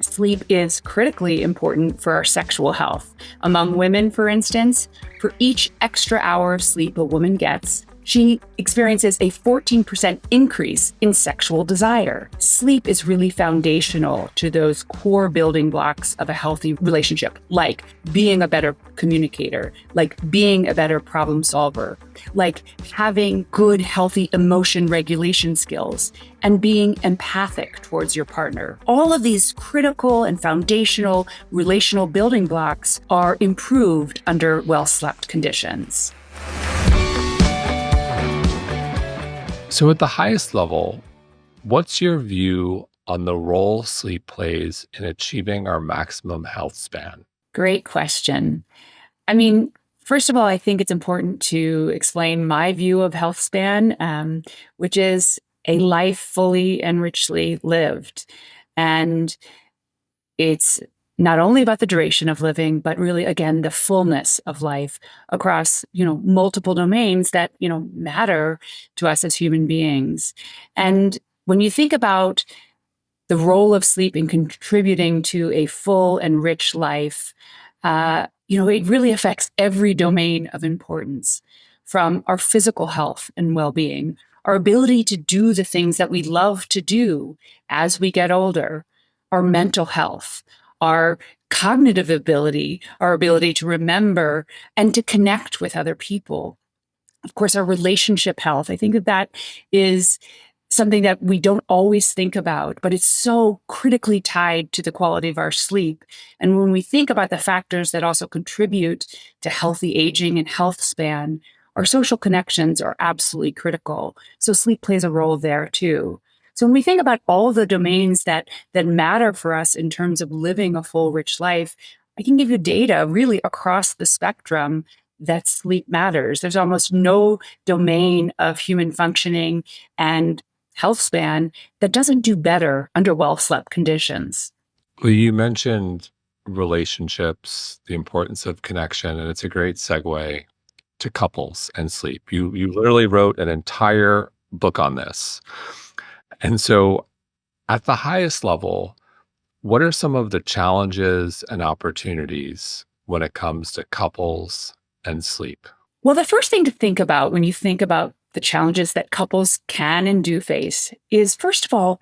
Sleep is critically important for our sexual health. Among women, for instance, for each extra hour of sleep a woman gets, she experiences a 14% increase in sexual desire. Sleep is really foundational to those core building blocks of a healthy relationship, like being a better communicator, like being a better problem solver, like having good, healthy emotion regulation skills, and being empathic towards your partner. All of these critical and foundational relational building blocks are improved under well-slept conditions. So at the highest level, what's your view on the role sleep plays in achieving our maximum health span? Great question. I mean, first of all, I think it's important to explain my view of health span, which is a life fully and richly lived. And it's not only about the duration of living, but really, again, the fullness of life across, multiple domains that, matter to us as human beings. And when you think about the role of sleep in contributing to a full and rich life, it really affects every domain of importance, from our physical health and well-being, our ability to do the things that we love to do as we get older, our mental health, our cognitive ability, our ability to remember and to connect with other people. Of course, our relationship health. I think that is something that we don't always think about, but it's so critically tied to the quality of our sleep. And when we think about the factors that also contribute to healthy aging and health span, our social connections are absolutely critical. So sleep plays a role there too. So when we think about all the domains that matter for us in terms of living a full, rich life, I can give you data really across the spectrum that sleep matters. There's almost no domain of human functioning and health span that doesn't do better under well-slept conditions. Well, you mentioned relationships, the importance of connection, and it's a great segue to couples and sleep. You literally wrote an entire book on this. And so at the highest level, what are some of the challenges and opportunities when it comes to couples and sleep? Well, the first thing to think about when you think about the challenges that couples can and do face is, first of all,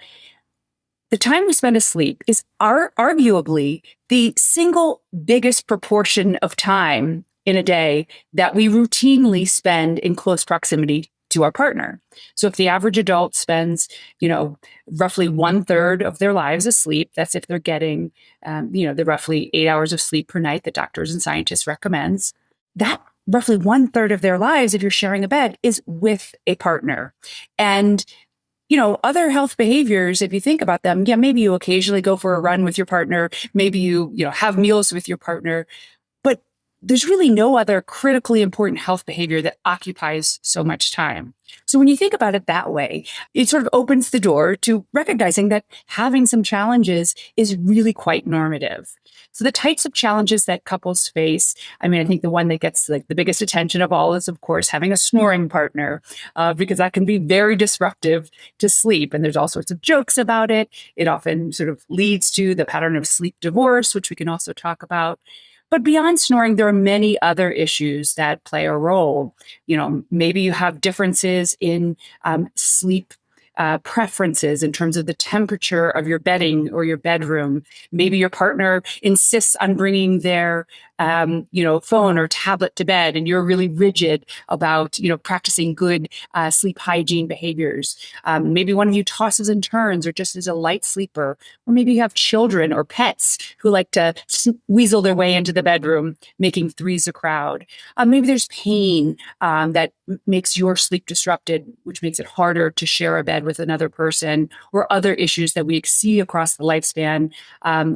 the time we spend asleep is arguably the single biggest proportion of time in a day that we routinely spend in close proximity to our partner. So if the average adult spends, roughly 1/3 of their lives asleep, that's if they're getting, the roughly 8 hours of sleep per night that doctors and scientists recommends, that roughly 1/3 of their lives, if you're sharing a bed, is with a partner. And other health behaviors, if you think about them, maybe you occasionally go for a run with your partner, maybe you have meals with your partner, but there's really no other critically important health behavior that occupies so much time. So when you think about it that way, it sort of opens the door to recognizing that having some challenges is really quite normative. So the types of challenges that couples face, I think the one that gets the biggest attention of all is, of course, having a snoring partner, because that can be very disruptive to sleep. And there's all sorts of jokes about it. It often sort of leads to the pattern of sleep divorce, which we can also talk about. But beyond snoring, there are many other issues that play a role. Maybe you have differences in sleep preferences in terms of the temperature of your bedding or your bedroom. Maybe your partner insists on bringing their phone or tablet to bed, and you're really rigid about, practicing good sleep hygiene behaviors. Maybe one of you tosses and turns or just is a light sleeper. Or maybe you have children or pets who like to weasel their way into the bedroom, making threes a crowd. Maybe there's pain that makes your sleep disrupted, which makes it harder to share a bed with another person, or other issues that we see across the lifespan,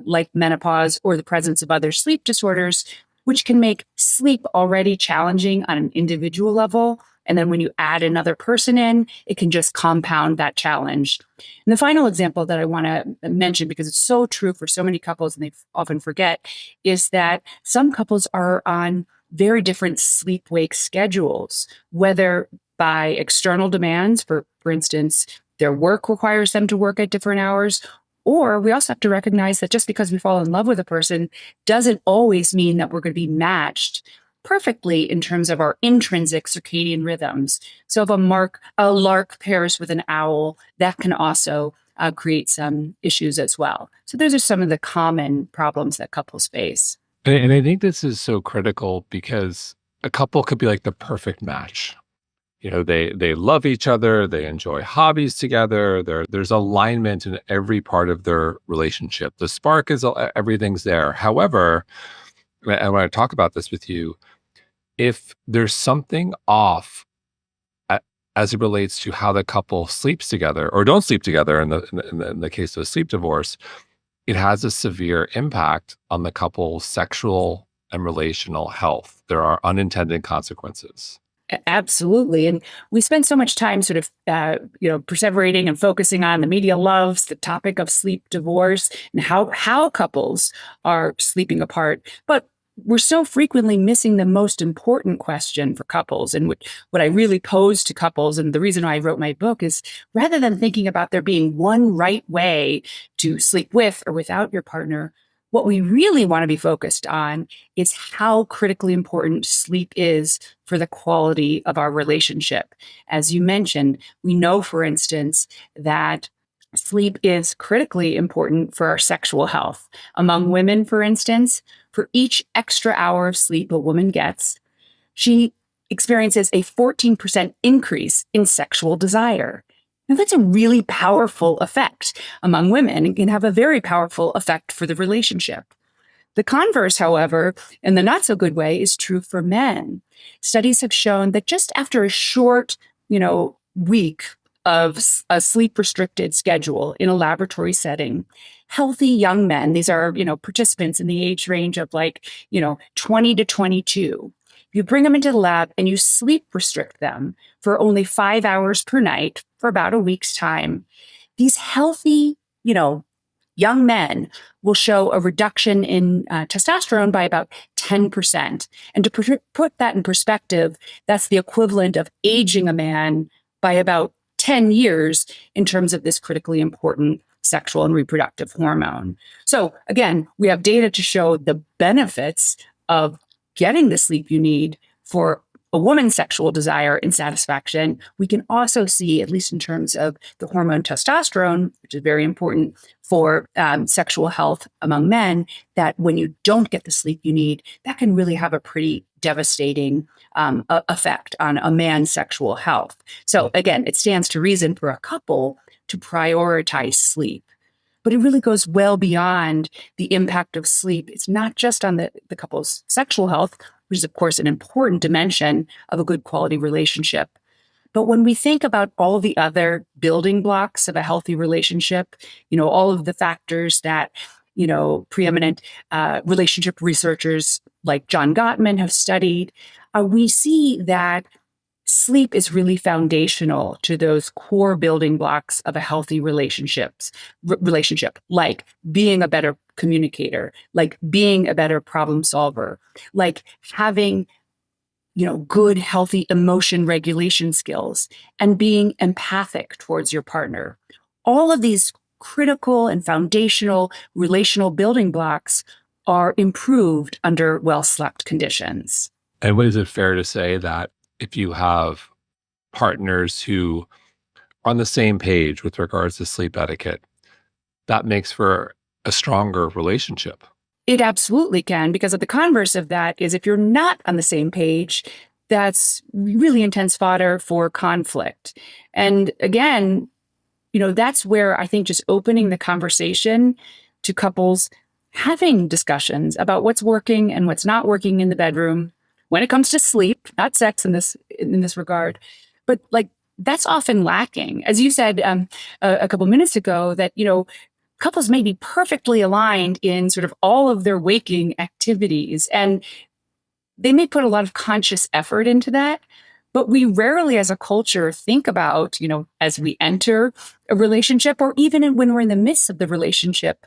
like menopause or the presence of other sleep disorders, which can make sleep already challenging on an individual level. And then when you add another person in, it can just compound that challenge. And the final example that I want to mention, because it's so true for so many couples and they often forget, is that some couples are on very different sleep-wake schedules, whether by external demands, for instance, their work requires them to work at different hours, Or we also have to recognize that just because we fall in love with a person doesn't always mean that we're going to be matched perfectly in terms of our intrinsic circadian rhythms. So if a lark pairs with an owl, that can also create some issues as well. So those are some of the common problems that couples face. And I think this is so critical because a couple could be like the perfect match. They love each other, they enjoy hobbies together, there's alignment in every part of their relationship. The spark is everything's there. However, I want to talk about this with you. If there's something off a- as it relates to how the couple sleeps together or don't sleep together in the case of a sleep divorce, it has a severe impact on the couple's sexual and relational health. There are unintended consequences. Absolutely. And we spend so much time sort of, perseverating and focusing on the media loves the topic of sleep divorce and how couples are sleeping apart. But we're so frequently missing the most important question for couples. And what I really pose to couples, and the reason why I wrote my book is rather than thinking about there being one right way to sleep with or without your partner, what we really want to be focused on is how critically important sleep is for the quality of our relationship. As you mentioned, we know, for instance, that sleep is critically important for our sexual health. Among women, for instance, for each extra hour of sleep a woman gets, she experiences a 14% increase in sexual desire. Now, that's a really powerful effect among women and can have a very powerful effect for the relationship. The converse, however, in the not so good way, is true for men. Studies have shown that just after a short, week of a sleep restricted schedule in a laboratory setting, healthy young men, these are, participants in the age range of 20 to 22. You bring them into the lab and you sleep restrict them for only 5 hours per night for about a week's time. These healthy, young men will show a reduction in testosterone by about 10%. And to put that in perspective, that's the equivalent of aging a man by about 10 years in terms of this critically important sexual and reproductive hormone. So again, we have data to show the benefits of getting the sleep you need for a woman's sexual desire and satisfaction. We can also see, at least in terms of the hormone testosterone, which is very important for sexual health among men, that when you don't get the sleep you need, that can really have a pretty devastating effect on a man's sexual health. So again, it stands to reason for a couple to prioritize sleep. But it really goes well beyond the impact of sleep. It's not just on the couple's sexual health, which is, of course, an important dimension of a good quality relationship. But when we think about all of the other building blocks of a healthy relationship, all of the factors that, preeminent relationship researchers like John Gottman have studied, we see that sleep is really foundational to those core building blocks of a healthy relationship, like being a better communicator, like being a better problem solver, like having good, healthy emotion regulation skills and being empathic towards your partner. All of these critical and foundational relational building blocks are improved under well-slept conditions. And what is it fair to say that if you have partners who are on the same page with regards to sleep etiquette, that makes for a stronger relationship? It absolutely can, because of the converse of that is if you're not on the same page, that's really intense fodder for conflict. And again, that's where I think just opening the conversation to couples having discussions about what's working and what's not working in the bedroom when it comes to sleep, not sex in this regard, but that's often lacking. As you said a couple minutes ago, that couples may be perfectly aligned in sort of all of their waking activities, and they may put a lot of conscious effort into that. But we rarely as a culture think about, as we enter a relationship or even when we're in the midst of the relationship,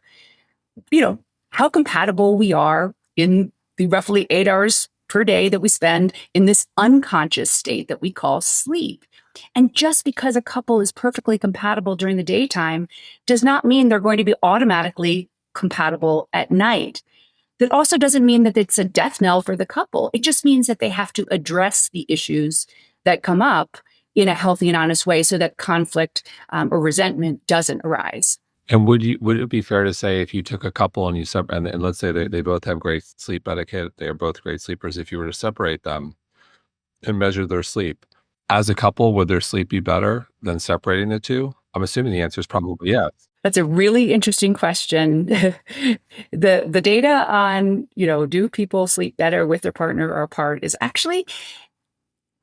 how compatible we are in the roughly 8 hours per day that we spend in this unconscious state that we call sleep. And just because a couple is perfectly compatible during the daytime does not mean they're going to be automatically compatible at night. That also doesn't mean that it's a death knell for the couple. It just means that they have to address the issues that come up in a healthy and honest way so that conflict or resentment doesn't arise. And would it be fair to say if you took a couple and and let's say they both have great sleep etiquette, they are both great sleepers, if you were to separate them and measure their sleep, as a couple, would their sleep be better than separating the two? I'm assuming the answer is probably yes. That's a really interesting question. The data on, do people sleep better with their partner or apart is actually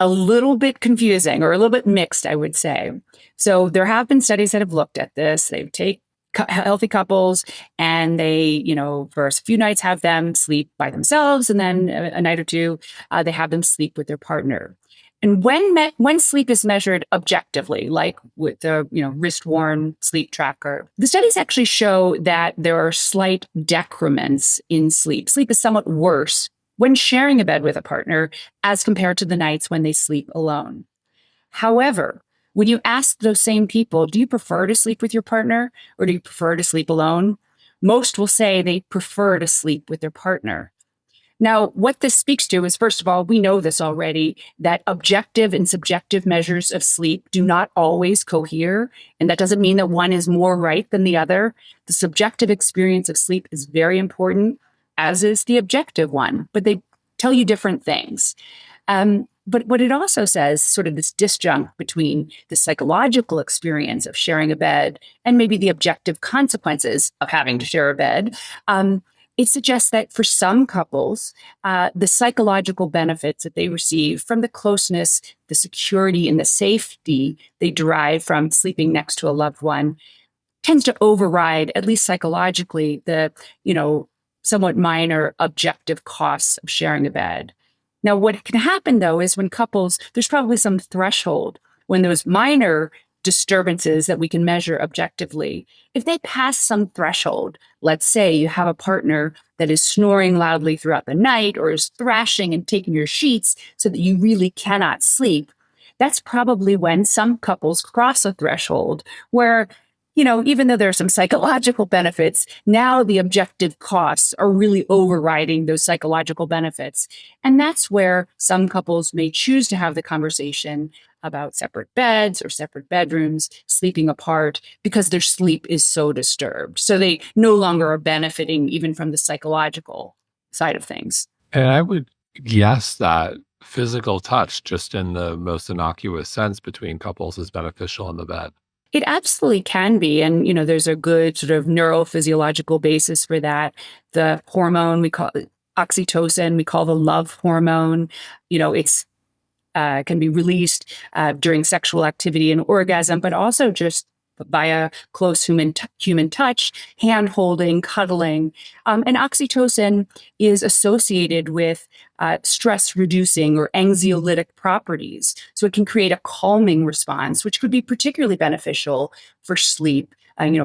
a little bit confusing or a little bit mixed, I would say. So there have been studies that have looked at this. They've taken healthy couples and they, for a few nights have them sleep by themselves. And then a night or two, they have them sleep with their partner. And when sleep is measured objectively, like with the wrist-worn sleep tracker, the studies actually show that there are slight decrements in sleep. Sleep is somewhat worse when sharing a bed with a partner as compared to the nights when they sleep alone. However, when you ask those same people, do you prefer to sleep with your partner or do you prefer to sleep alone? Most will say they prefer to sleep with their partner. Now, what this speaks to is, first of all, we know this already, that objective and subjective measures of sleep do not always cohere. And that doesn't mean that one is more right than the other. The subjective experience of sleep is very important, as is the objective one, but they tell you different things. But what it also says, sort of this disjunct between the psychological experience of sharing a bed and maybe the objective consequences of having to share a bed, it suggests that for some couples, the psychological benefits that they receive from the closeness, the security, and the safety they derive from sleeping next to a loved one tends to override, at least psychologically, the, somewhat minor objective costs of sharing a bed. Now, what can happen, though, is when couples, there's probably some threshold when those minor disturbances that we can measure objectively, if they pass some threshold, let's say you have a partner that is snoring loudly throughout the night or is thrashing and taking your sheets so that you really cannot sleep, that's probably when some couples cross a threshold where, even though there are some psychological benefits, now the objective costs are really overriding those psychological benefits. And that's where some couples may choose to have the conversation about separate beds or separate bedrooms, sleeping apart, because their sleep is so disturbed. So they no longer are benefiting even from the psychological side of things. And I would guess that physical touch, just in the most innocuous sense between couples, is beneficial in the bed. It absolutely can be. And, there's a good sort of neurophysiological basis for that. The hormone, we call it oxytocin, we call the love hormone. It's can be released during sexual activity and orgasm, but also just via close human touch, hand holding, cuddling. And oxytocin is associated with stress reducing or anxiolytic properties. So it can create a calming response, which could be particularly beneficial for sleep,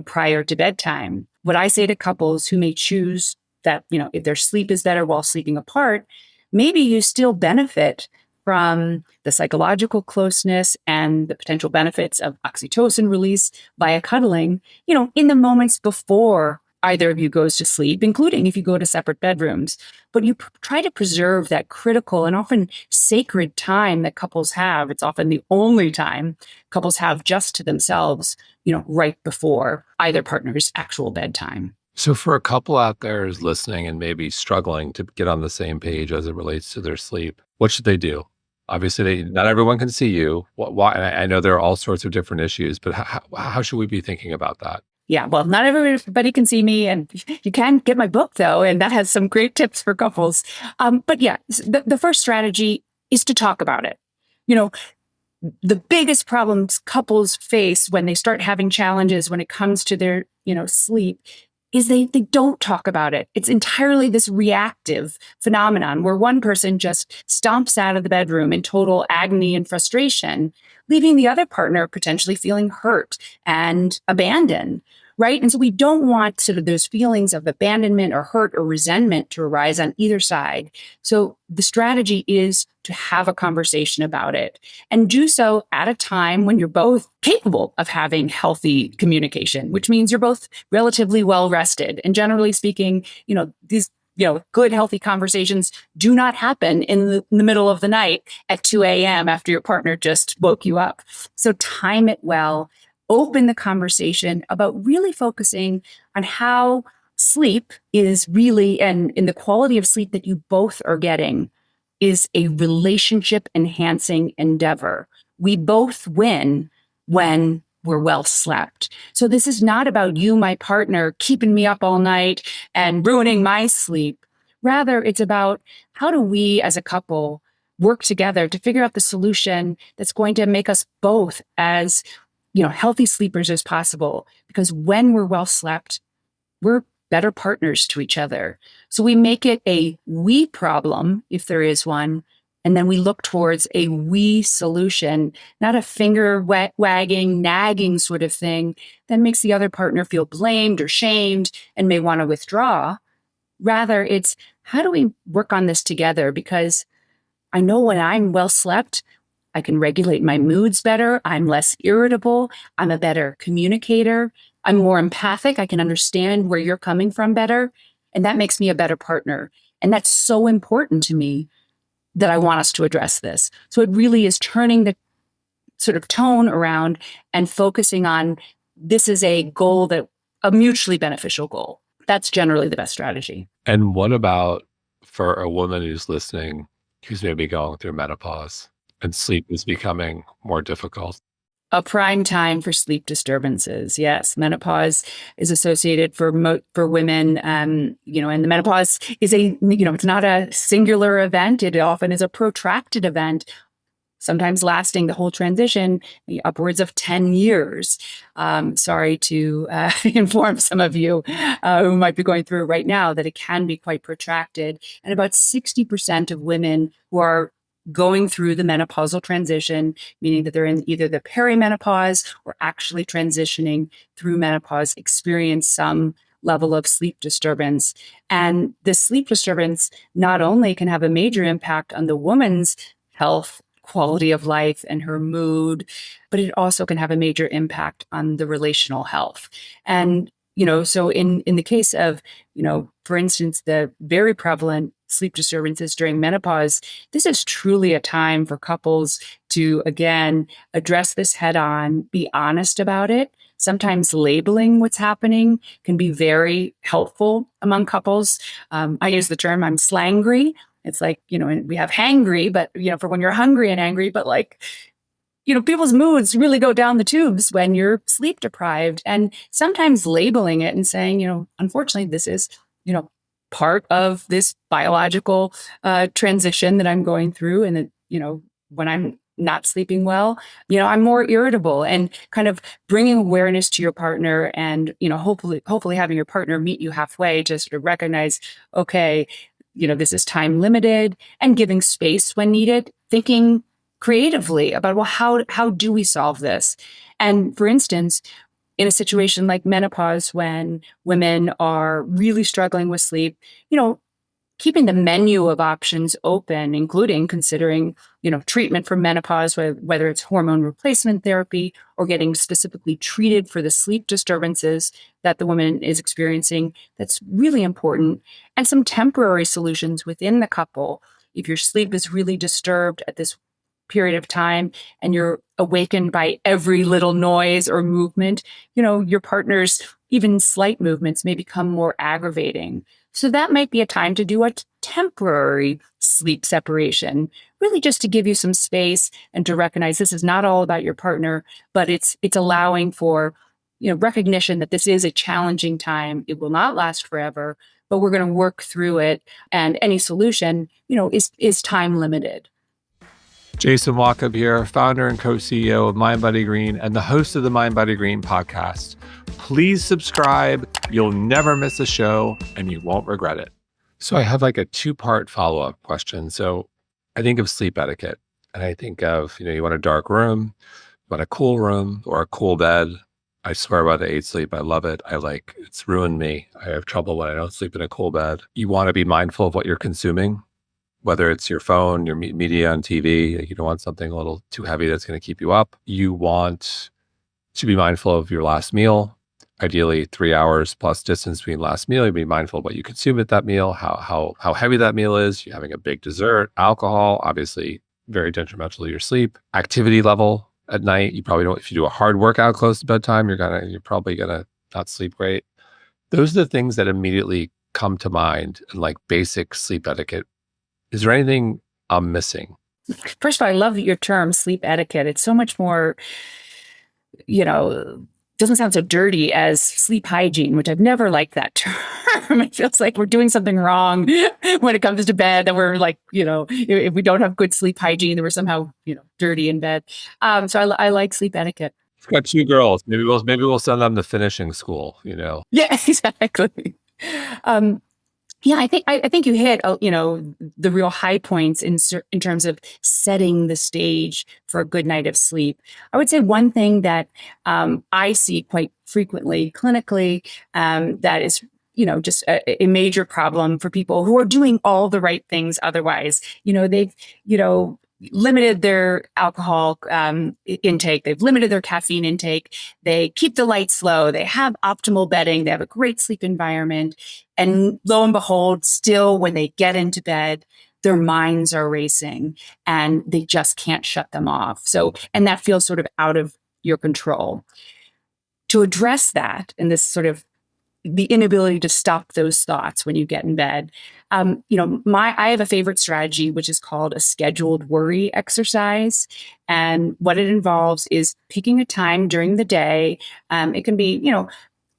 prior to bedtime. What I say to couples who may choose that, if their sleep is better while sleeping apart, maybe you still benefit from the psychological closeness and the potential benefits of oxytocin release via cuddling, in the moments before either of you goes to sleep, including if you go to separate bedrooms. But you try to preserve that critical and often sacred time that couples have. It's often the only time couples have just to themselves, right before either partner's actual bedtime. So for a couple out there who's listening and maybe struggling to get on the same page as it relates to their sleep, what should they do? Obviously, not everyone can see you. Why? I know there are all sorts of different issues, but how should we be thinking about that? Yeah, well, not everybody can see me, and you can get my book, though, and that has some great tips for couples. But yeah, the first strategy is to talk about it. The biggest problems couples face when they start having challenges when it comes to their, sleep is they don't talk about it. It's entirely this reactive phenomenon where one person just stomps out of the bedroom in total agony and frustration, leaving the other partner potentially feeling hurt and abandoned. right? And so we don't want sort of those feelings of abandonment or hurt or resentment to arise on either side. So the strategy is to have a conversation about it and do so at a time when you're both capable of having healthy communication, which means you're both relatively well rested. And generally speaking, these good, healthy conversations do not happen in the middle of the night at 2 a.m. after your partner just woke you up. So time it well, open the conversation about really focusing on how sleep is really, and in the quality of sleep that you both are getting, is a relationship enhancing endeavor. We both win when we're well slept. So this is not about you, my partner, keeping me up all night and ruining my sleep. Rather, it's about how do we as a couple work together to figure out the solution that's going to make us both as, healthy sleepers as possible. Because when we're well slept, we're better partners to each other. So we make it a we problem, if there is one, and then we look towards a we solution, not a finger wagging, nagging sort of thing that makes the other partner feel blamed or shamed and may want to withdraw. Rather, it's how do we work on this together? Because I know when I'm well slept, I can regulate my moods better. I'm less irritable. I'm a better communicator. I'm more empathic. I can understand where you're coming from better. And that makes me a better partner. And that's so important to me that I want us to address this. So it really is turning the sort of tone around and focusing on this is a goal a mutually beneficial goal. That's generally the best strategy. And what about for a woman who's listening, who's maybe going through menopause and sleep is becoming more difficult? A prime time for sleep disturbances. Yes, menopause is associated for women, and the menopause is it's not a singular event. It often is a protracted event, sometimes lasting the whole transition, upwards of 10 years. Sorry to inform some of you who might be going through it right now that it can be quite protracted. And about 60% of women who are going through the menopausal transition, meaning that they're in either the perimenopause or actually transitioning through menopause, experience some level of sleep disturbance. And the sleep disturbance not only can have a major impact on the woman's health, quality of life, and her mood, but it also can have a major impact on the relational health. And so in the case of, for instance, the very prevalent sleep disturbances during menopause, this is truly a time for couples to, again, address this head on, be honest about it. Sometimes labeling what's happening can be very helpful among couples. I use the term I'm slangry. It's like, we have hangry, but, for when you're hungry and angry, but like, people's moods really go down the tubes when you're sleep deprived, and sometimes labeling it and saying, unfortunately, this is, part of this biological transition that I'm going through. And that, when I'm not sleeping well, I'm more irritable, and kind of bringing awareness to your partner and, hopefully having your partner meet you halfway to sort of recognize, okay, this is time limited, and giving space when needed, thinking creatively about, well, how do we solve this? And for instance, in a situation like menopause, when women are really struggling with sleep, keeping the menu of options open, including considering, treatment for menopause, whether it's hormone replacement therapy or getting specifically treated for the sleep disturbances that the woman is experiencing. That's really important. And some temporary solutions within the couple. If your sleep is really disturbed at this period of time and you're awakened by every little noise or movement, your partner's even slight movements may become more aggravating. So that might be a time to do a temporary sleep separation, really just to give you some space and to recognize this is not all about your partner, but it's allowing for, recognition that this is a challenging time. It will not last forever, but we're going to work through it. And any solution, is time limited. Jason Walkup here, founder and co-CEO of mindbodygreen and the host of the mindbodygreen podcast. Please subscribe. You'll never miss a show and you won't regret it. So I have like a two-part follow-up question. So I think of sleep etiquette and I think of, you want a dark room, you want a cool room or a cool bed. I swear by the 8 sleep. I love it. It's ruined me. I have trouble when I don't sleep in a cool bed. You want to be mindful of what you're consuming, whether it's your phone, your media on TV. You don't want something a little too heavy that's going to keep you up. You want to be mindful of your last meal. Ideally, 3 hours plus distance between last meal. You be mindful of what you consume at that meal, how heavy that meal is. You're having a big dessert, alcohol, obviously very detrimental to your sleep. Activity level at night. You probably don't. If you do a hard workout close to bedtime, you're probably gonna not sleep great. Those are the things that immediately come to mind, like basic sleep etiquette. Is there anything I'm missing? First of all, I love your term sleep etiquette. It's so much more, doesn't sound so dirty as sleep hygiene, which I've never liked that term. It feels like we're doing something wrong when it comes to bed, that we're like, if we don't have good sleep hygiene, then we're somehow, dirty in bed. So I like sleep etiquette. I've got 2 girls. Maybe we'll send them to finishing school. Yeah, exactly. Um, Yeah, I think you hit the real high points in terms of setting the stage for a good night of sleep. I would say one thing that I see quite frequently clinically, that is just a major problem for people who are doing all the right things otherwise. They've limited their alcohol intake, they've limited their caffeine intake, they keep the lights low, they have optimal bedding, they have a great sleep environment. And lo and behold, still when they get into bed, their minds are racing and they just can't shut them off. And that feels sort of out of your control. To address that and this sort of the inability to stop those thoughts when you get in bed, I have a favorite strategy, which is called a scheduled worry exercise. And what it involves is picking a time during the day. It can be,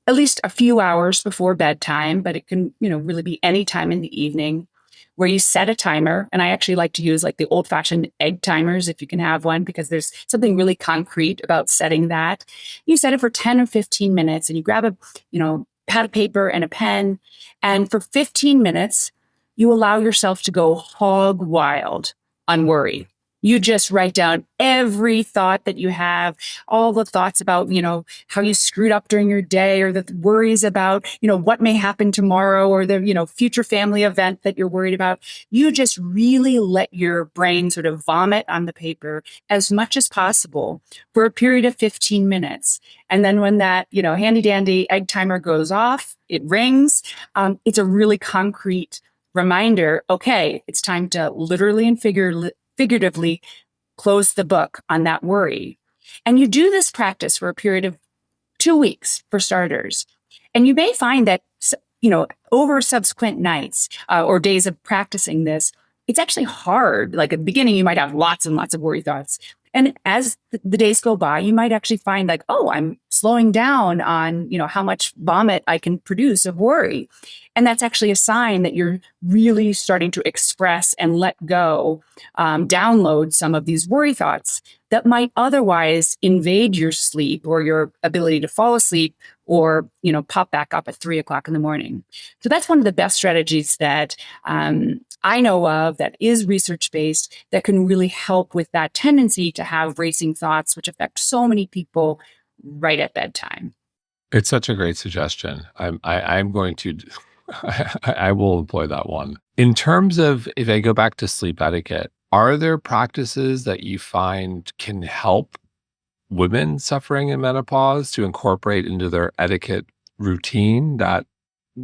at least a few hours before bedtime, but it can, really be any time in the evening where you set a timer. And I actually like to use like the old fashioned egg timers if you can have one, because there's something really concrete about setting that. You set it for 10 or 15 minutes and you grab a, pad of paper and a pen. And for 15 minutes, you allow yourself to go hog wild on worry. You just write down every thought that you have, all the thoughts about, how you screwed up during your day, or the worries about, what may happen tomorrow, or the, future family event that you're worried about. You just really let your brain sort of vomit on the paper as much as possible for a period of 15 minutes. And then when that, handy dandy egg timer goes off, it rings. It's a really concrete reminder. Okay, it's time to literally and figuratively close the book on that worry. And you do this practice for a period of 2 weeks for starters. And you may find that, over subsequent nights or days of practicing this, it's actually hard. Like at the beginning, you might have lots and lots of worry thoughts. And as the days go by, you might actually find like, oh, I'm slowing down on, how much vomit I can produce of worry. And that's actually a sign that you're really starting to express and let go, download some of these worry thoughts that might otherwise invade your sleep or your ability to fall asleep, or, pop back up at 3 o'clock in the morning. So that's one of the best strategies that I know of that is research-based, that can really help with that tendency to have racing thoughts, which affect so many people right at bedtime. It's such a great suggestion. I'm going to, I will employ that one. In terms of, if I go back to sleep etiquette, are there practices that you find can help women suffering in menopause to incorporate into their etiquette routine that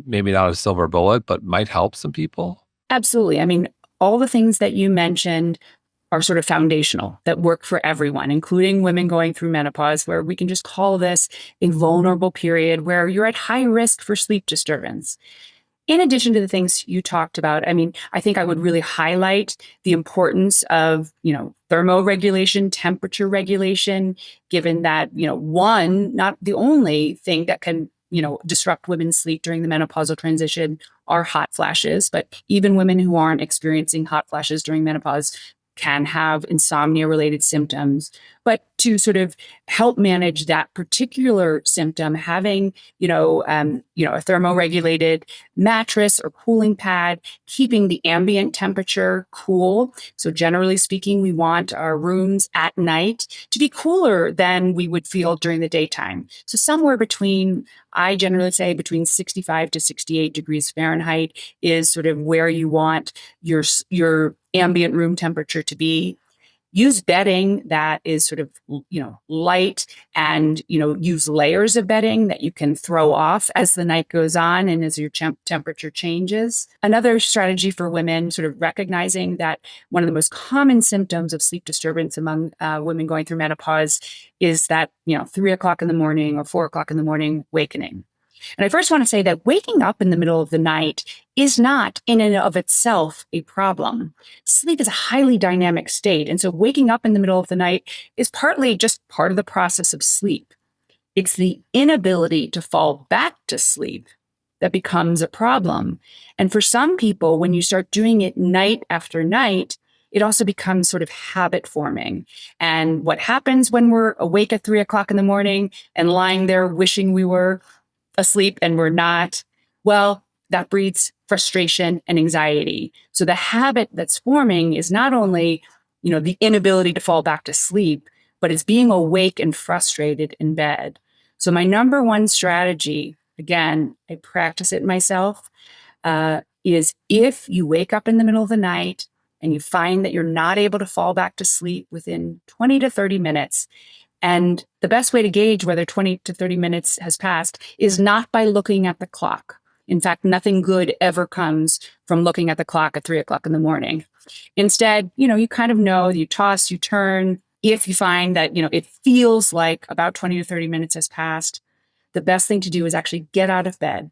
maybe not a silver bullet, but might help some people? Absolutely. I mean, all the things that you mentioned are sort of foundational, that work for everyone, including women going through menopause, where we can just call this a vulnerable period where you're at high risk for sleep disturbance. In addition to the things you talked about, I mean, I think I would really highlight the importance of, thermoregulation, temperature regulation, given that, one, not the only thing that can, disrupt women's sleep during the menopausal transition are hot flashes, but even women who aren't experiencing hot flashes during menopause can have insomnia related symptoms. But to sort of help manage that particular symptom, having, a thermoregulated mattress or cooling pad, keeping the ambient temperature cool. So generally speaking, we want our rooms at night to be cooler than we would feel during the daytime. So somewhere between, I generally say between 65 to 68 degrees Fahrenheit is sort of where you want your ambient room temperature to be. Use bedding that is sort of, light, and, use layers of bedding that you can throw off as the night goes on and as your temperature changes. Another strategy for women, sort of recognizing that one of the most common symptoms of sleep disturbance among women going through menopause is that, 3 o'clock in the morning or 4 o'clock in the morning awakening. And I first want to say that waking up in the middle of the night is not in and of itself a problem. Sleep is a highly dynamic state. And so waking up in the middle of the night is partly just part of the process of sleep. It's the inability to fall back to sleep that becomes a problem. And for some people, when you start doing it night after night, it also becomes sort of habit forming. And what happens when we're awake at 3 o'clock in the morning and lying there wishing we were asleep and we're not? Well, that breeds frustration and anxiety. So the habit that's forming is not only, the inability to fall back to sleep, but it's being awake and frustrated in bed. So my number one strategy, again, I practice it myself, is if you wake up in the middle of the night and you find that you're not able to fall back to sleep within 20 to 30 minutes, and the best way to gauge whether 20 to 30 minutes has passed is not by looking at the clock. In fact, nothing good ever comes from looking at the clock at 3 o'clock in the morning. Instead, you kind of know, you toss, you turn. If you find that, it feels like about 20 to 30 minutes has passed, the best thing to do is actually get out of bed.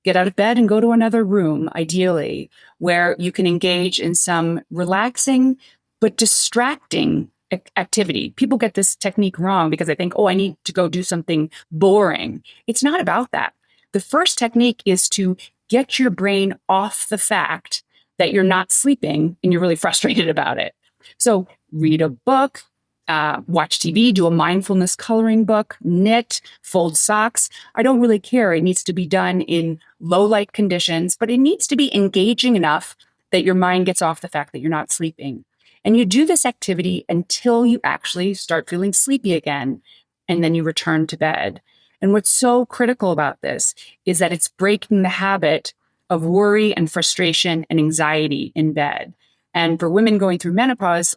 Get out of bed and go to another room, ideally, where you can engage in some relaxing but distracting activity. People get this technique wrong because they think, oh, I need to go do something boring. It's not about that. The first technique is to get your brain off the fact that you're not sleeping and you're really frustrated about it. So read a book, watch TV, do a mindfulness coloring book, knit, fold socks. I don't really care. It needs to be done in low light conditions, but it needs to be engaging enough that your mind gets off the fact that you're not sleeping. And you do this activity until you actually start feeling sleepy again, and then you return to bed. And what's so critical about this is that it's breaking the habit of worry and frustration and anxiety in bed. And for women going through menopause,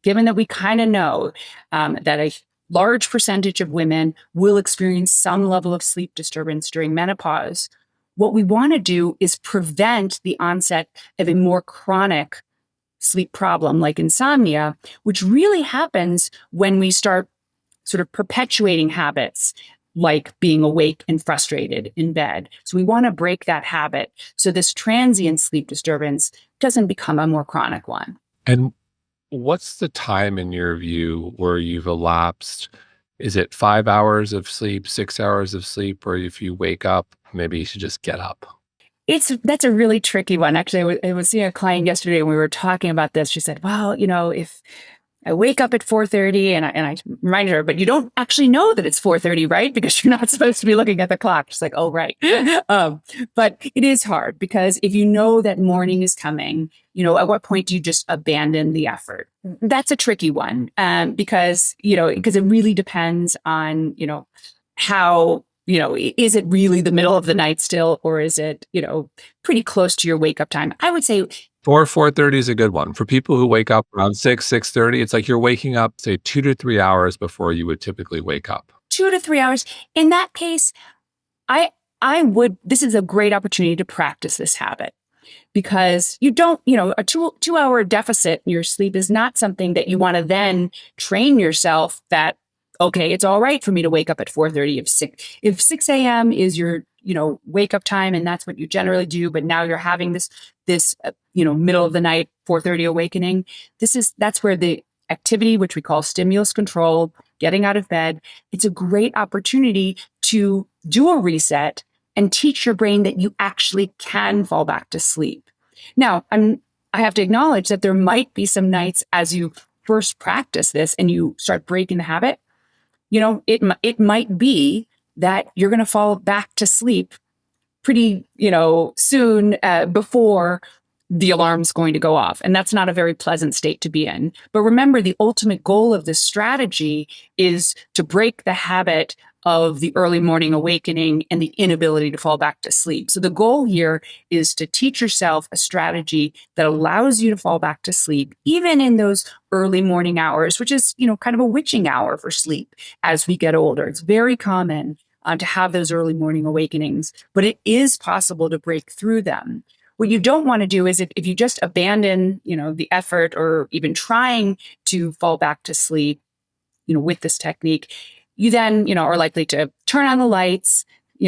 given that we kind of know that a large percentage of women will experience some level of sleep disturbance during menopause, what we want to do is prevent the onset of a more chronic sleep problem like insomnia, which really happens when we start sort of perpetuating habits like being awake and frustrated in bed. So we want to break that habit so this transient sleep disturbance doesn't become a more chronic one. And what's the time in your view where you've elapsed? Is it 5 hours of sleep, 6 hours of sleep, or if you wake up, maybe you should just get up? That's a really tricky one. Actually, I was seeing a client yesterday and we were talking about this. She said, well, if I wake up at 4:30 and I reminded her, but you don't actually know that it's 4:30, right? Because you're not supposed to be looking at the clock. She's like, oh, right. But it is hard because if you know that morning is coming, at what point do you just abandon the effort? That's a tricky one because it really depends on, how, is it really the middle of the night still, or is it, pretty close to your wake up time? I would say 4:30 is a good one. For people who wake up around 6:30, it's like you're waking up, say, 2 to 3 hours before you would typically wake up. 2 to 3 hours. In that case, this is a great opportunity to practice this habit because you don't, a 2 hour deficit in your sleep is not something that you want to then train yourself that, okay, it's all right for me to wake up at 4:30 if 6 a.m. is your, wake up time and that's what you generally do. But now you're having this, middle of the night, 4:30 awakening. That's where the activity, which we call stimulus control, getting out of bed, it's a great opportunity to do a reset and teach your brain that you actually can fall back to sleep. Now, I have to acknowledge that there might be some nights as you first practice this and you start breaking the habit, it might be that you're going to fall back to sleep pretty, soon before the alarm's going to go off. And that's not a very pleasant state to be in. But remember, the ultimate goal of this strategy is to break the habit of the early morning awakening and the inability to fall back to sleep. So the goal here is to teach yourself a strategy that allows you to fall back to sleep, even in those early morning hours, which is, kind of a witching hour for sleep as we get older. It's very common to have those early morning awakenings, but it is possible to break through them. What you don't want to do is if you just abandon, the effort or even trying to fall back to sleep, with this technique, you then, are likely to turn on the lights,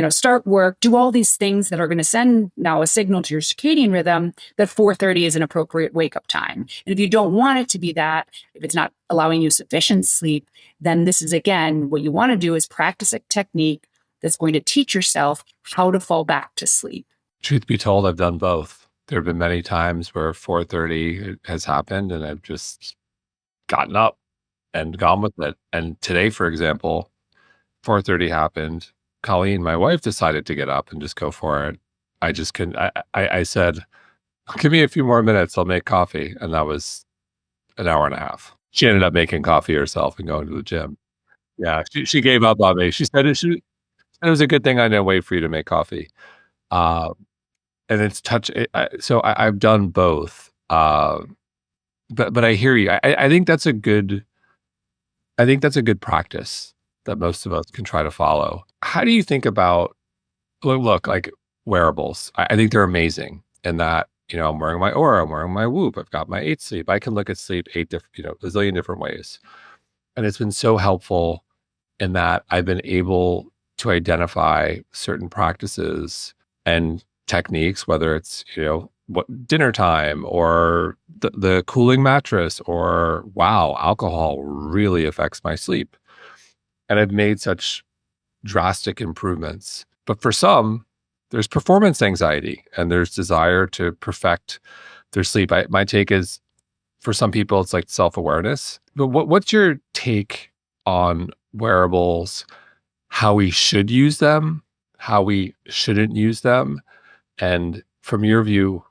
start work, do all these things that are going to send now a signal to your circadian rhythm that 4:30 is an appropriate wake up time. And if you don't want it to be that, if it's not allowing you sufficient sleep, then this is, again, what you want to do is practice a technique that's going to teach yourself how to fall back to sleep. Truth be told, I've done both. There have been many times where 4:30 has happened and I've just gotten up and gone with it. And today, for example, 4:30 happened. Colleen, my wife, decided to get up and just go for it. I just couldn't. I said, give me a few more minutes. I'll make coffee. And that was an hour and a half. She ended up making coffee herself and going to the gym. Yeah, she gave up on me. She said it was a good thing I didn't wait for you to make coffee. Uh, and it's so I've done both. But I hear you. I think that's a good practice that most of us can try to follow. How do you think about look like wearables? I think they're amazing in that, I'm wearing my Aura, I'm wearing my Whoop, I've got my 8 Sleep. I can look at sleep eight different, a zillion different ways. And it's been so helpful in that I've been able to identify certain practices and techniques, whether it's, what dinner time or the cooling mattress or wow, alcohol really affects my sleep. And I've made such drastic improvements. But for some, there's performance anxiety and there's desire to perfect their sleep. My take is for some people, it's like self-awareness. But what's your take on wearables, how we should use them, how we shouldn't use them? And from your view,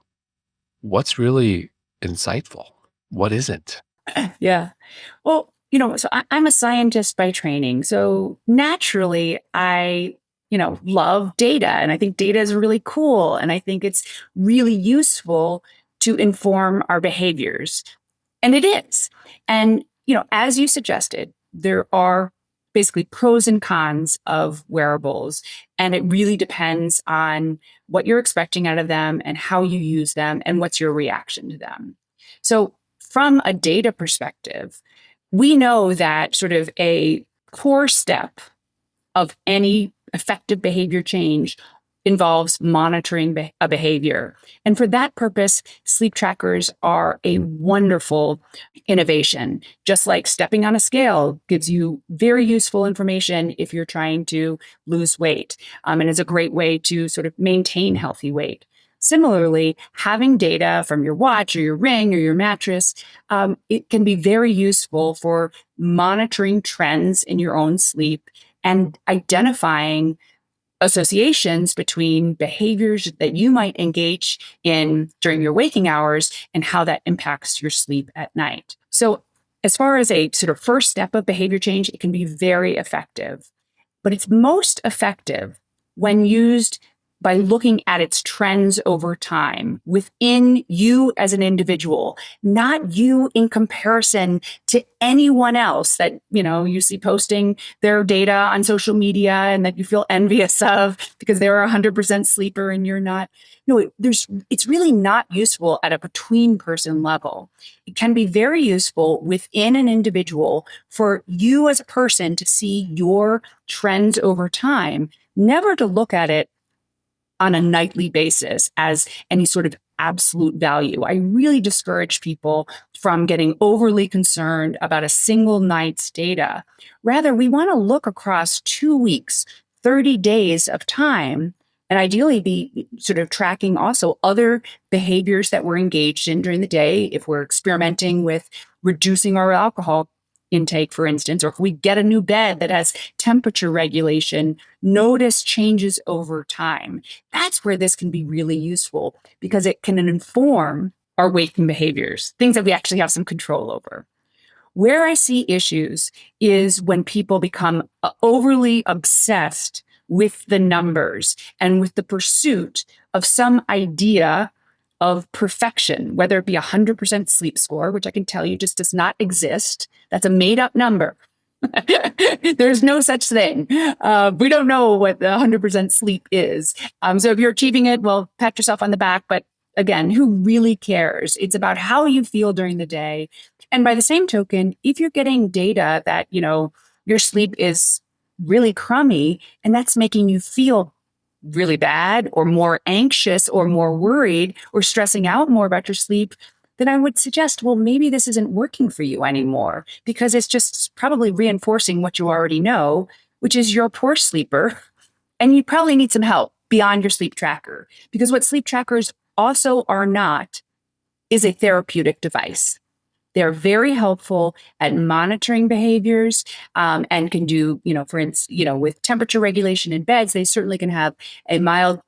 what's really insightful? What isn't? Yeah. Well, so I'm a scientist by training. So naturally, I, love data. And I think data is really cool. And I think it's really useful to inform our behaviors. And it is. And, as you suggested, there are basically pros and cons of wearables. And it really depends on what you're expecting out of them and how you use them and what's your reaction to them. So from a data perspective, we know that sort of a core step of any effective behavior change involves monitoring a behavior. And for that purpose, sleep trackers are a wonderful innovation. Just like stepping on a scale gives you very useful information if you're trying to lose weight, and is a great way to sort of maintain healthy weight. Similarly, having data from your watch or your ring or your mattress, it can be very useful for monitoring trends in your own sleep and identifying associations between behaviors that you might engage in during your waking hours and how that impacts your sleep at night. So, as far as a sort of first step of behavior change, it can be very effective, but it's most effective when used by looking at its trends over time within you as an individual, not you in comparison to anyone else that, you see posting their data on social media and that you feel envious of because they're a 100% sleeper and you're not. No, it's really not useful at a between person level. It can be very useful within an individual for you as a person to see your trends over time, never to look at it on a nightly basis as any sort of absolute value. I really discourage people from getting overly concerned about a single night's data. Rather, we want to look across 2 weeks, 30 days of time and ideally be sort of tracking also other behaviors that we're engaged in during the day. If we're experimenting with reducing our alcohol intake, for instance, or if we get a new bed that has temperature regulation, notice changes over time. That's where this can be really useful because it can inform our waking behaviors, things that we actually have some control over. Where I see issues is when people become overly obsessed with the numbers and with the pursuit of some idea of perfection, whether it be a 100% sleep score, which I can tell you just does not exist. That's a made up number. There's no such thing. We don't know what the 100% sleep is. So if you're achieving it, well, pat yourself on the back. But again, who really cares? It's about how you feel during the day. And by the same token, if you're getting data that, your sleep is really crummy and that's making you feel really bad or more anxious or more worried or stressing out more about your sleep, then I would suggest, well, maybe this isn't working for you anymore because it's just probably reinforcing what you already know, which is you're a poor sleeper and you probably need some help beyond your sleep tracker. Because what sleep trackers also are not is a therapeutic device. They're very helpful at monitoring behaviors and can do, for instance, with temperature regulation in beds, they certainly can have a mild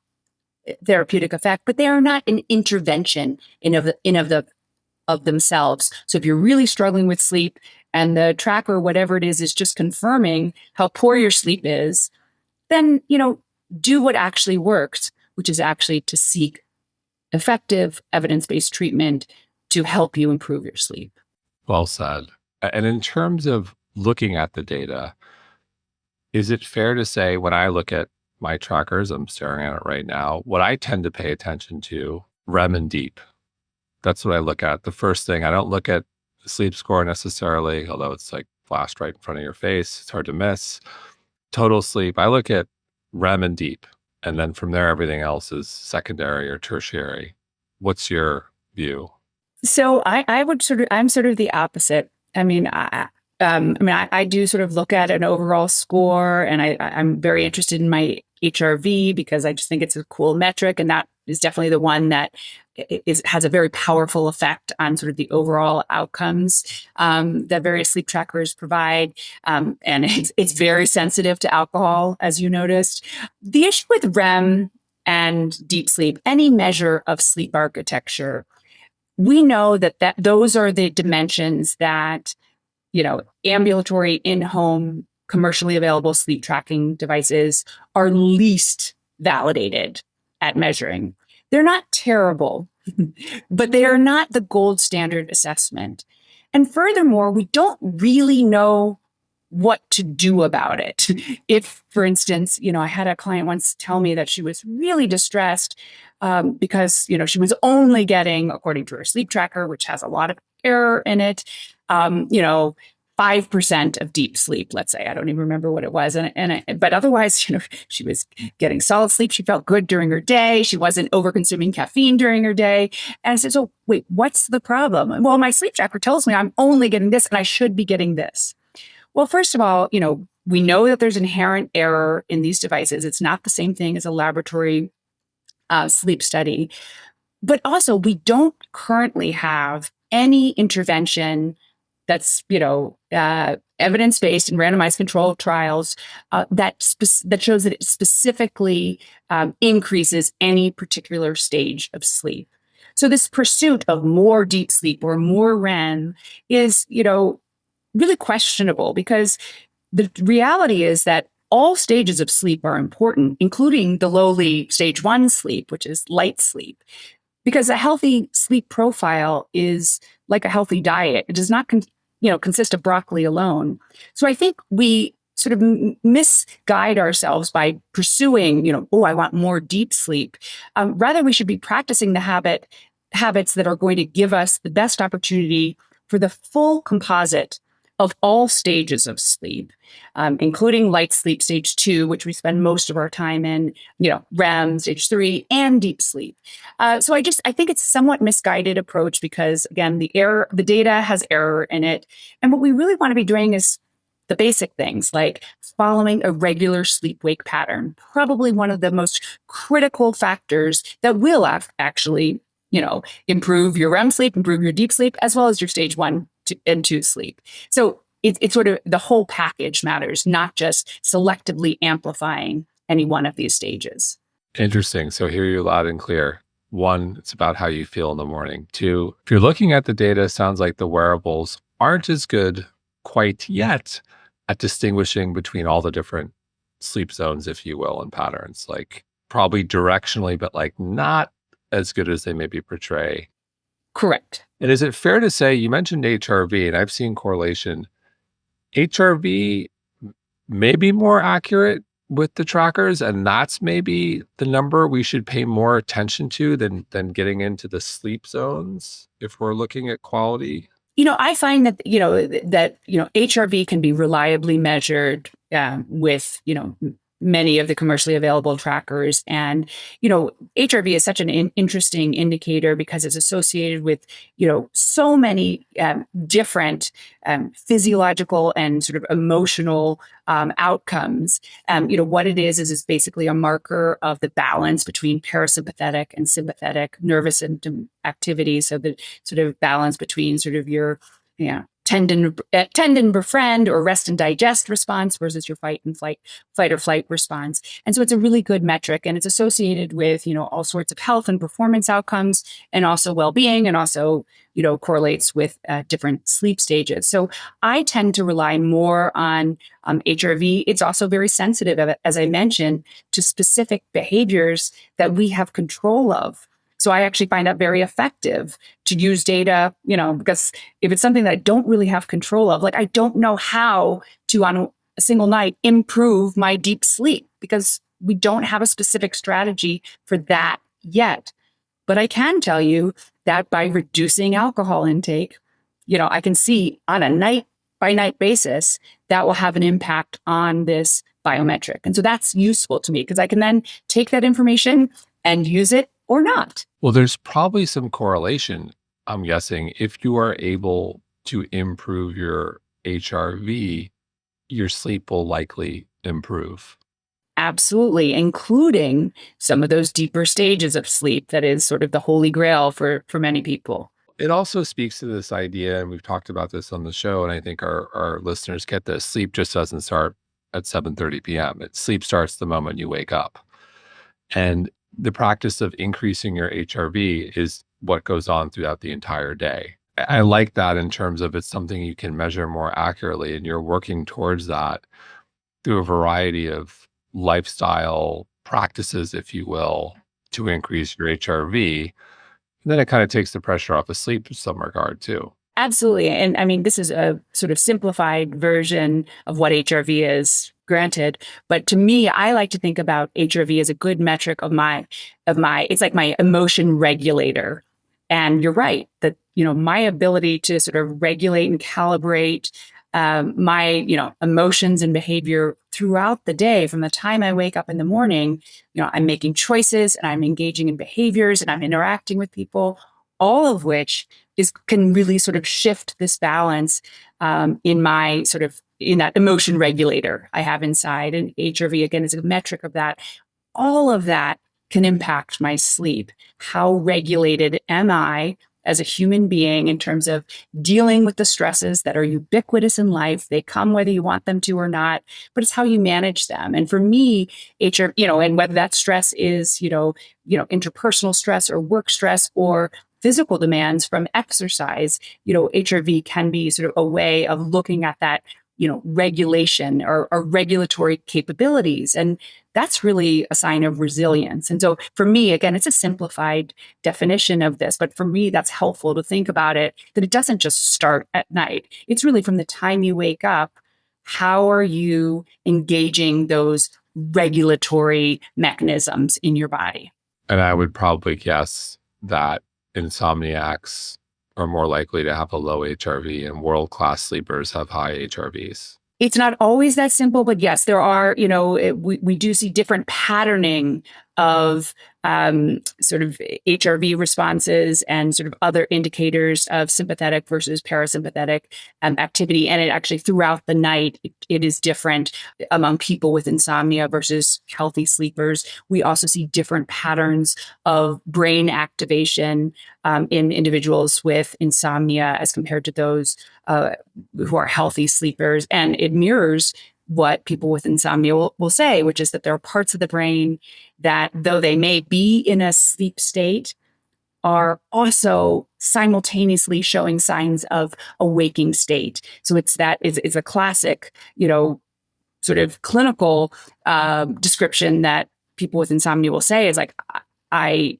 therapeutic effect, but they are not an intervention of themselves. So if you're really struggling with sleep and the tracker, whatever it is just confirming how poor your sleep is, then, do what actually works, which is actually to seek effective evidence-based treatment to help you improve your sleep. Well said. And in terms of looking at the data, is it fair to say when I look at my trackers, I'm staring at it right now, what I tend to pay attention to, REM and deep. That's what I look at. The first thing, I don't look at the sleep score necessarily, although it's like flashed right in front of your face. It's hard to miss. Total sleep, I look at REM and deep. And then from there, everything else is secondary or tertiary. What's your view? So I'm sort of the opposite. I do sort of look at an overall score, and I'm very interested in my HRV because I just think it's a cool metric, and that is definitely the one that has a very powerful effect on sort of the overall outcomes that various sleep trackers provide, and it's very sensitive to alcohol, as you noticed. The issue with REM and deep sleep, any measure of sleep architecture, we know that those are the dimensions that, ambulatory in-home commercially available sleep tracking devices are least validated at measuring. They're not terrible, but they are not the gold standard assessment. And furthermore, we don't really know what to do about it. If, for instance, I had a client once tell me that she was really distressed because, she was only getting, according to her sleep tracker, which has a lot of error in it, 5% of deep sleep, let's say. I don't even remember what it was. But otherwise, she was getting solid sleep. She felt good during her day. She wasn't over consuming caffeine during her day. And I said, so wait, what's the problem? Well, my sleep tracker tells me I'm only getting this and I should be getting this. Well, first of all, we know that there's inherent error in these devices. It's not the same thing as a laboratory sleep study. But also, we don't currently have any intervention that's, evidence-based and randomized controlled trials that shows that it specifically increases any particular stage of sleep. So this pursuit of more deep sleep or more REM is, really questionable because the reality is that all stages of sleep are important, including the lowly stage 1 sleep, which is light sleep. Because a healthy sleep profile is like a healthy diet. It does not consist of broccoli alone. So I think we sort of misguide ourselves by pursuing, I want more deep sleep. Rather, we should be practicing the habits that are going to give us the best opportunity for the full composite of all stages of sleep, including light sleep stage 2, which we spend most of our time in, REM stage 3, and deep sleep. So I think it's a somewhat misguided approach because, again, the data has error in it. And what we really want to be doing is the basic things like following a regular sleep-wake pattern, probably one of the most critical factors that will actually, improve your REM sleep, improve your deep sleep, as well as your stage 1 and 2 sleep. So it's sort of the whole package matters, not just selectively amplifying any one of these stages. Interesting. So hear you loud and clear. One, it's about how you feel in the morning. Two, if you're looking at the data, it sounds like the wearables aren't as good quite yet at distinguishing between all the different sleep zones, if you will, and patterns. Like probably directionally, but like not as good as they maybe portray. Correct. And is it fair to say, you mentioned HRV, and I've seen correlation. HRV may be more accurate with the trackers, and that's maybe the number we should pay more attention to than getting into the sleep zones if we're looking at quality? I find that HRV can be reliably measured with many of the commercially available trackers, and HRV is such an interesting indicator because it's associated with so many different physiological and sort of emotional outcomes. What it is it's basically a marker of the balance between parasympathetic and sympathetic nervous system activity. So the sort of balance between sort of your tend and befriend or rest and digest response versus your fight or flight response. And so it's a really good metric, and it's associated with, all sorts of health and performance outcomes, and also well-being, and also, correlates with different sleep stages. So I tend to rely more on HRV. It's also very sensitive, as I mentioned, to specific behaviors that we have control of. So I actually find that very effective to use data, because if it's something that I don't really have control of, like I don't know how to, on a single night, improve my deep sleep because we don't have a specific strategy for that yet. But I can tell you that by reducing alcohol intake, I can see on a night by night basis that will have an impact on this biometric. And so that's useful to me because I can then take that information and use it or not. Well, there's probably some correlation, I'm guessing. If you are able to improve your HRV, your sleep will likely improve. Absolutely, including some of those deeper stages of sleep that is sort of the holy grail for many people. It also speaks to this idea, and we've talked about this on the show, and I think our listeners get this. Sleep just doesn't start at 7:30 p.m. Sleep starts the moment you wake up. And the practice of increasing your HRV is what goes on throughout the entire day. I like that in terms of it's something you can measure more accurately, and you're working towards that through a variety of lifestyle practices, if you will, to increase your HRV. And then it kind of takes the pressure off of sleep in some regard too. Absolutely. And I mean, this is a sort of simplified version of what HRV is, granted. But to me, I like to think about HRV as a good metric of it's like my emotion regulator. And you're right that, my ability to sort of regulate and calibrate my, emotions and behavior throughout the day, from the time I wake up in the morning, I'm making choices and I'm engaging in behaviors and I'm interacting with people, all of which can really sort of shift this balance in that emotion regulator I have inside. And HRV, again, is a metric of that. All of that can impact my sleep. How regulated am I as a human being in terms of dealing with the stresses that are ubiquitous in life? They come whether you want them to or not, but it's how you manage them. And for me, HRV, and whether that stress is, interpersonal stress or work stress or physical demands from exercise, HRV can be sort of a way of looking at that, regulation or regulatory capabilities. And that's really a sign of resilience. And so for me, again, it's a simplified definition of this, but for me, that's helpful to think about it, that it doesn't just start at night. It's really from the time you wake up, how are you engaging those regulatory mechanisms in your body? And I would probably guess that insomniacs are more likely to have a low HRV and world-class sleepers have high HRVs. It's not always that simple, but yes, there are, we do see different patterning of sort of HRV responses and sort of other indicators of sympathetic versus parasympathetic activity. And it actually throughout the night, it is different among people with insomnia versus healthy sleepers. We also see different patterns of brain activation in individuals with insomnia as compared to those who are healthy sleepers. And it mirrors what people with insomnia will say, which is that there are parts of the brain that, though they may be in a sleep state, are also simultaneously showing signs of a waking state. So it's a classic, sort of clinical description that people with insomnia will say is like, I,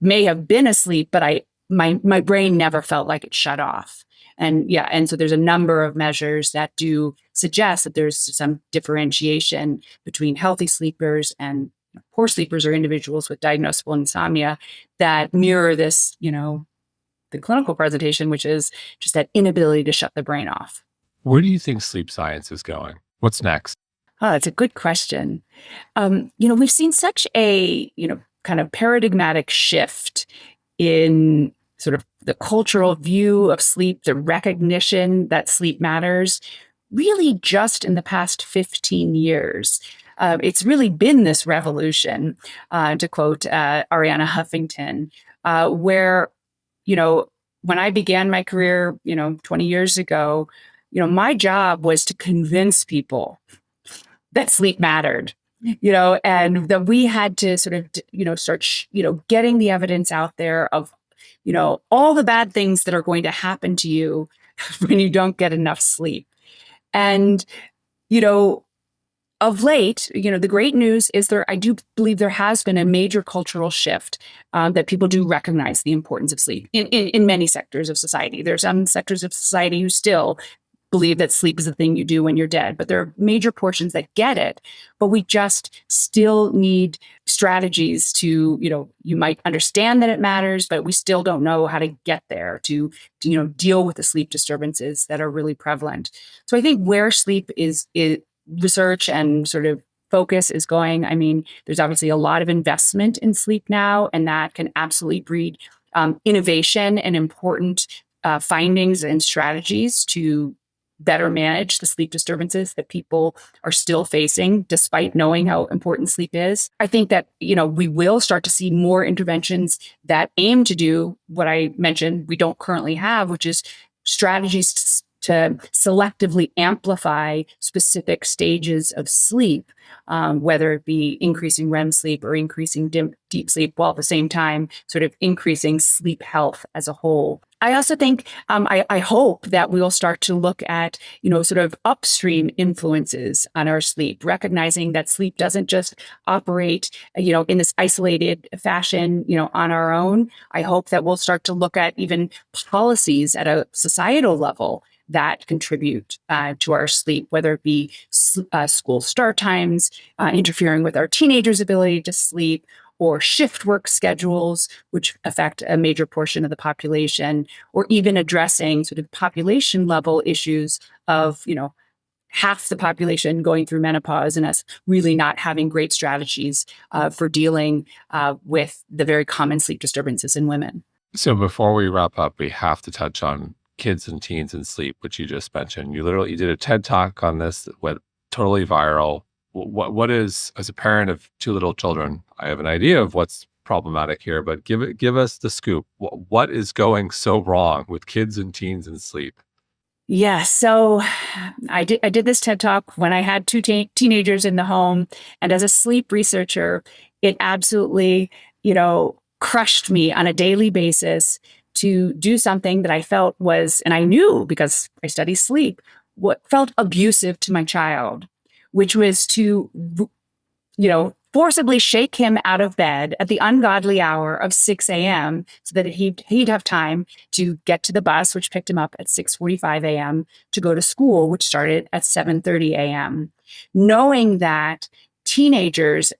may have been asleep, but my brain never felt like it shut off. And so there's a number of measures that do suggest that there's some differentiation between healthy sleepers and poor sleepers or individuals with diagnosable insomnia that mirror this, the clinical presentation, which is just that inability to shut the brain off. Where do you think sleep science is going? What's next? Oh, that's a good question. We've seen such a, kind of paradigmatic shift in sort of the cultural view of sleep, the recognition that sleep matters, really just in the past 15 years. It's really been this revolution, to quote Arianna Huffington, where, when I began my career, 20 years ago, my job was to convince people that sleep mattered, and that we had to sort of, start, getting the evidence out there of, all the bad things that are going to happen to you when you don't get enough sleep. And, of late, the great news is I do believe there has been a major cultural shift that people do recognize the importance of sleep in many sectors of society. There are some sectors of society who still believe that sleep is the thing you do when you're dead, but there are major portions that get it. But we just still need strategies to, you might understand that it matters, but we still don't know how to get there to deal with the sleep disturbances that are really prevalent. So I think where sleep is research and sort of focus is going. I mean, there's obviously a lot of investment in sleep now, and that can absolutely breed innovation and important findings and strategies to better manage the sleep disturbances that people are still facing, despite knowing how important sleep is. I think that, we will start to see more interventions that aim to do what I mentioned we don't currently have, which is strategies to selectively amplify specific stages of sleep, whether it be increasing REM sleep or increasing deep sleep, while at the same time sort of increasing sleep health as a whole. I also think, I hope that we will start to look at, sort of upstream influences on our sleep, recognizing that sleep doesn't just operate, in this isolated fashion, on our own. I hope that we'll start to look at even policies at a societal level that contribute to our sleep, whether it be school start times, interfering with our teenagers' ability to sleep, or shift work schedules, which affect a major portion of the population, or even addressing sort of population level issues of, half the population going through menopause and us really not having great strategies for dealing with the very common sleep disturbances in women. So before we wrap up, we have to touch on kids and teens and sleep, which you just mentioned. You did a TED Talk on this that went totally viral. What is, as a parent of two little children, I have an idea of what's problematic here, but give us the scoop. What is going so wrong with kids and teens and sleep? Yeah, so I did this TED Talk when I had two teenagers in the home, and as a sleep researcher, it absolutely, crushed me on a daily basis to do something that I felt was, and I knew because I study sleep, what felt abusive to my child, which was to, forcibly shake him out of bed at the ungodly hour of 6 a.m. so that he'd have time to get to the bus, which picked him up at 6:45 a.m., to go to school, which started at 7:30 a.m. Knowing that teenagers,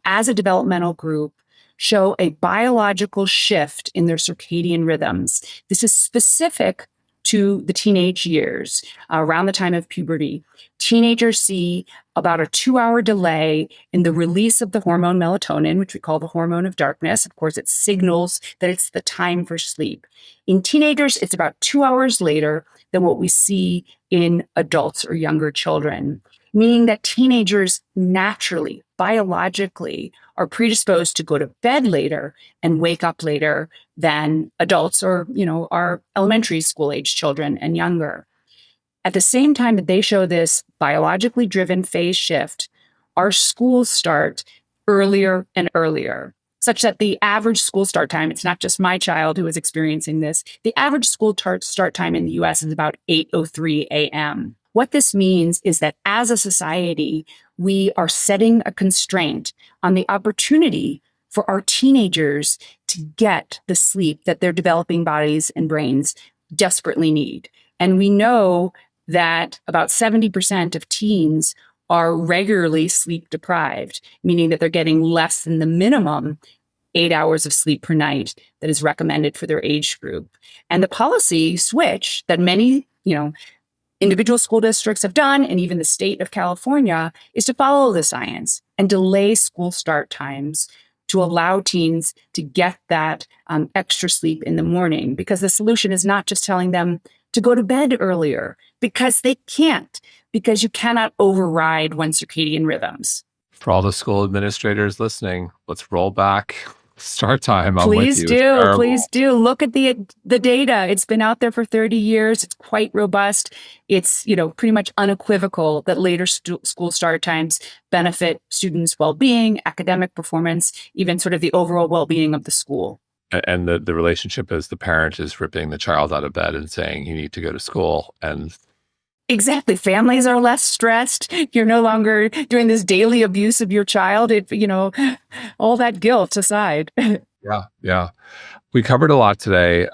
as a developmental group, show a biological shift in their circadian rhythms. This is specific to the teenage years, around the time of puberty. Teenagers see about a 2-hour delay in the release of the hormone melatonin, which we call the hormone of darkness. Of course, it signals that it's the time for sleep. In teenagers, it's about 2 hours later than what we see in adults or younger children, meaning that teenagers naturally, biologically, are predisposed to go to bed later and wake up later than adults or, our elementary school age children and younger. At the same time that they show this biologically driven phase shift, our schools start earlier and earlier, such that the average school start time, it's not just my child who is experiencing this, the average school start time in the US is about 8:03 a.m. What this means is that as a society, we are setting a constraint on the opportunity for our teenagers to get the sleep that their developing bodies and brains desperately need. And we know that about 70% of teens are regularly sleep deprived, meaning that they're getting less than the minimum 8 hours of sleep per night that is recommended for their age group. And the policy switch that many, individual school districts have done, and even the state of California, is to follow the science and delay school start times to allow teens to get that extra sleep in the morning, because the solution is not just telling them to go to bed earlier, because they can't, because you cannot override one's circadian rhythms. For all the school administrators listening, let's roll back start time. Please do. Look at the data. It's been out there for 30 years. It's quite robust. It's, pretty much unequivocal that later school start times benefit students' well-being, academic performance, even sort of the overall well-being of the school. And the relationship is the parent is ripping the child out of bed and saying, you need to go to school. And exactly. Families are less stressed. You're no longer doing this daily abuse of your child. All that guilt aside. Yeah. We covered a lot today.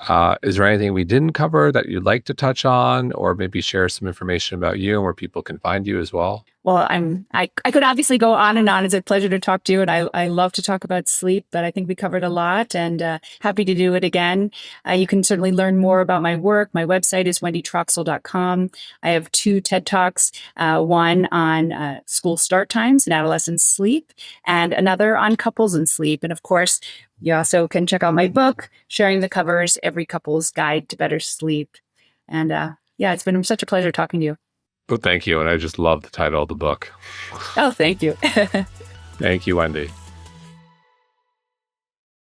Is there anything we didn't cover that you'd like to touch on, or maybe share some information about you and where people can find you as well? Well, I could obviously go on and on. It's a pleasure to talk to you, and I love to talk about sleep, but I think we covered a lot, and happy to do it again. You can certainly learn more about my work. My website is wendytroxel.com. I have 2 TED Talks, one on school start times and adolescent sleep, and another on couples and sleep. And of course, you also can check out my book, Sharing the Covers, Every Couple's Guide to Better Sleep. And it's been such a pleasure talking to you. Well, thank you. And I just love the title of the book. Oh, thank you. Thank you, Wendy.